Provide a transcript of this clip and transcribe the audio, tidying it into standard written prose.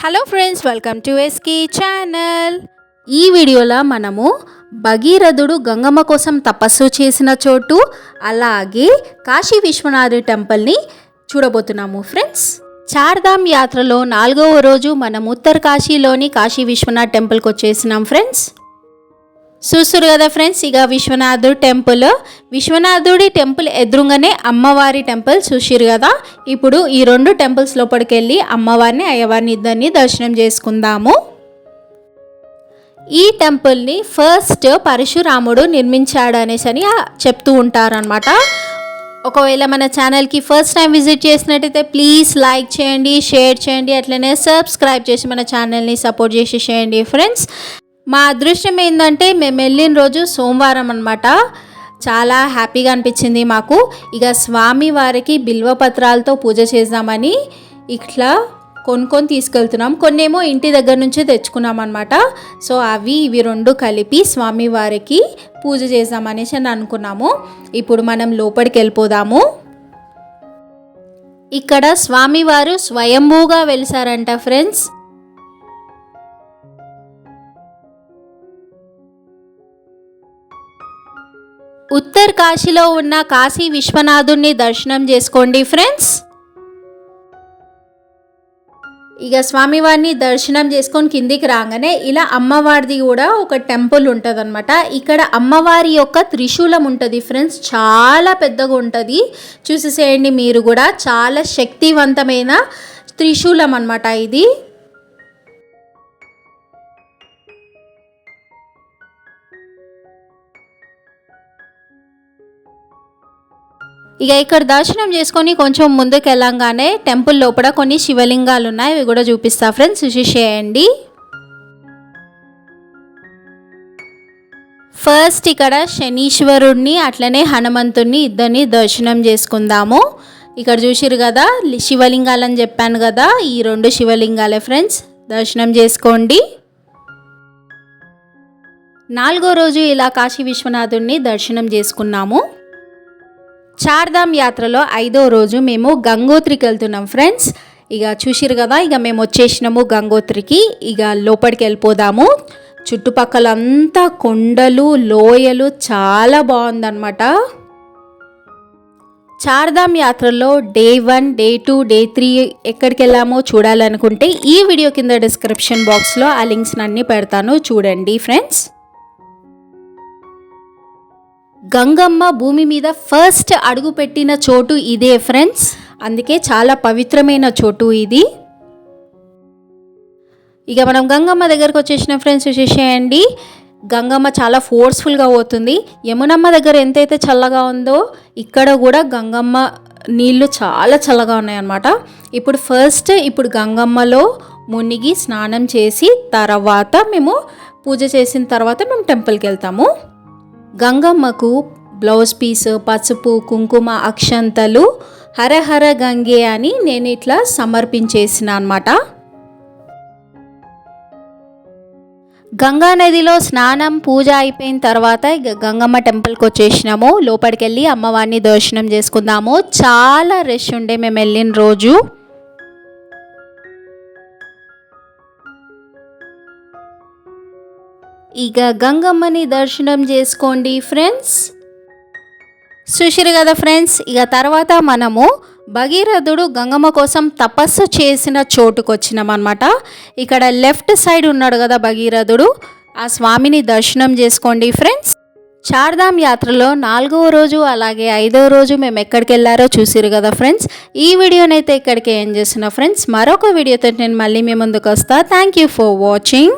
Hello friends, welcome to SK channel. ఈ వీడియోలో మనము భగీరథుడు గంగమ్మ కోసం తపస్సు చేసిన చోటు, అలాగే కాశీ విశ్వనాథ టెంపుల్ని చూడబోతున్నాము ఫ్రెండ్స్. చార్ధామ్ యాత్రలో 4వ రోజు మనం ఉత్తరకాశీలోని కాశీ విశ్వనాథ్ టెంపుల్కి వచ్చేసినాం ఫ్రెండ్స్. చూస్తురు కదా ఫ్రెండ్స్, ఇక విశ్వనాథుడి టెంపుల్ ఎదురుగానే అమ్మవారి టెంపుల్ చూసిరు కదా. ఇప్పుడు ఈ 2 టెంపుల్స్ లోపలికి వెళ్ళి అమ్మవారిని అయ్యవారిని ఇద్దరిని దర్శనం చేసుకుందాము. ఈ టెంపుల్ని ఫస్ట్ పరశురాముడు నిర్మించాడు అనేసి అని చెప్తూ ఉంటారనమాట. ఒకవేళ మన ఛానల్కి ఫస్ట్ టైం విజిట్ చేసినట్టయితే ప్లీజ్ లైక్ చేయండి, షేర్ చేయండి, అట్లనే సబ్స్క్రైబ్ చేసి మన ఛానల్ని సపోర్ట్ చేసి చేయండి ఫ్రెండ్స్. మా అదృష్టం ఏంటంటే మేము వెళ్ళిన రోజు సోమవారం అనమాట. చాలా హ్యాపీగా అనిపించింది మాకు. ఇక స్వామి వారికి బిల్వపత్రాలతో పూజ చేద్దామని ఇట్లా కొనుక్కొని తీసుకెళ్తున్నాం. కొన్నేమో ఇంటి దగ్గర నుంచే తెచ్చుకున్నాం అనమాట. సో ఇవి 2 కలిపి స్వామి వారికి పూజ చేద్దామనేసి అని అనుకున్నాము. ఇప్పుడు మనం లోపలికి వెళ్ళిపోదాము. ఇక్కడ స్వామివారు స్వయంభూగా వెలిసారంట ఫ్రెండ్స్. ఉత్తర కాశీలో ఉన్న కాశీ విశ్వనాథుడిని దర్శనం చేసుకోండి ఫ్రెండ్స్. ఇక స్వామివారిని దర్శనం చేసుకొని కిందికి రాగానే ఇలా అమ్మవారిది కూడా ఒక టెంపుల్ ఉంటుంది అనమాట. ఇక్కడ అమ్మవారి యొక్క త్రిశూలం ఉంటుంది ఫ్రెండ్స్, చాలా పెద్దగా ఉంటుంది. చూసేసేయండి మీరు కూడా. చాలా శక్తివంతమైన త్రిశూలం అనమాట ఇది. ఇక ఇక్కడ దర్శనం చేసుకొని కొంచెం ముందుకు వెళ్ళంగానే టెంపుల్ లోపల కొన్ని శివలింగాలు ఉన్నాయి, అవి కూడా చూపిస్తా ఫ్రెండ్స్, చూసేయండి. ఫస్ట్ ఇక్కడ శనీశ్వరుడిని అట్లనే హనుమంతుడిని ఇద్దరిని దర్శనం చేసుకుందాము. ఇక్కడ చూసిరు కదా శివలింగాలని చెప్పాను కదా, ఈ 2 శివలింగాలే ఫ్రెండ్స్, దర్శనం చేసుకోండి. 4వ రోజు ఇలా కాశీ విశ్వనాథుడిని దర్శనం చేసుకున్నాము. చార్ధామ్ యాత్రలో 5వ రోజు మేము గంగోత్రికి వెళ్తున్నాం ఫ్రెండ్స్. ఇక చూసిరు కదా, ఇక మేము వచ్చేసినాము గంగోత్రికి. ఇక లోపలికి వెళ్ళిపోదాము. చుట్టుపక్కలంతా కొండలు, లోయలు, చాలా బాగుందన్నమాట. చార్ధామ్ యాత్రలో డే 1, డే 2, డే 3 ఎక్కడికి వెళ్ళామో చూడాలనుకుంటే ఈ వీడియో కింద డిస్క్రిప్షన్ బాక్స్లో ఆ లింక్స్ అన్నీ పెడతాను, చూడండి ఫ్రెండ్స్. గంగమ్మ భూమి మీద ఫస్ట్ అడుగు పెట్టిన చోటు ఇదే ఫ్రెండ్స్, అందుకే చాలా పవిత్రమైన చోటు ఇది. ఇక మనం గంగమ్మ దగ్గరకు వచ్చేసిన ఫ్రెండ్స్, చూసేయండి. గంగమ్మ చాలా ఫోర్స్ఫుల్గా పోతుంది. యమునమ్మ దగ్గర ఎంతైతే చల్లగా ఉందో ఇక్కడ కూడా గంగమ్మ నీళ్ళు చాలా చల్లగా ఉన్నాయన్నమాట. ఇప్పుడు గంగమ్మలో మునిగి స్నానం చేసి తర్వాత మేము పూజ చేసిన తర్వాత మేము టెంపుల్కి వెళ్తాము. గంగమ్మకు బ్లౌజ్ పీస్, పసుపు, కుంకుమ, అక్షంతలు, హరహర గంగే అని నేను ఇట్లా సమర్పించేసిన అనమాట. గంగా నదిలో స్నానం పూజ అయిపోయిన తర్వాత ఇక గంగమ్మ టెంపుల్కి వచ్చేసినాము. లోపలికి వెళ్ళి అమ్మవారిని దర్శనం చేసుకుందాము. చాలా రష్ ఉండే మేము వెళ్ళిన రోజు. ఇక గంగమ్మని దర్శనం చేసుకోండి ఫ్రెండ్స్. చూసిరు కదా ఫ్రెండ్స్. ఇక తర్వాత మనము భగీరథుడు గంగమ్మ కోసం తపస్సు చేసిన చోటుకు వచ్చినాం అనమాట. ఇక్కడ లెఫ్ట్ సైడ్ ఉన్నాడు కదా భగీరథుడు, ఆ స్వామిని దర్శనం చేసుకోండి ఫ్రెండ్స్. చార్ధామ్ యాత్రలో 4వ రోజు అలాగే 5వ రోజు మేము ఎక్కడికి వెళ్ళారో చూసిరు కదా ఫ్రెండ్స్. ఈ వీడియోనైతే ఇక్కడికి ఏం చేస్తున్నా ఫ్రెండ్స్. మరొక వీడియోతో నేను మళ్ళీ మీ ముందుకు వస్తా. Thank you for watching.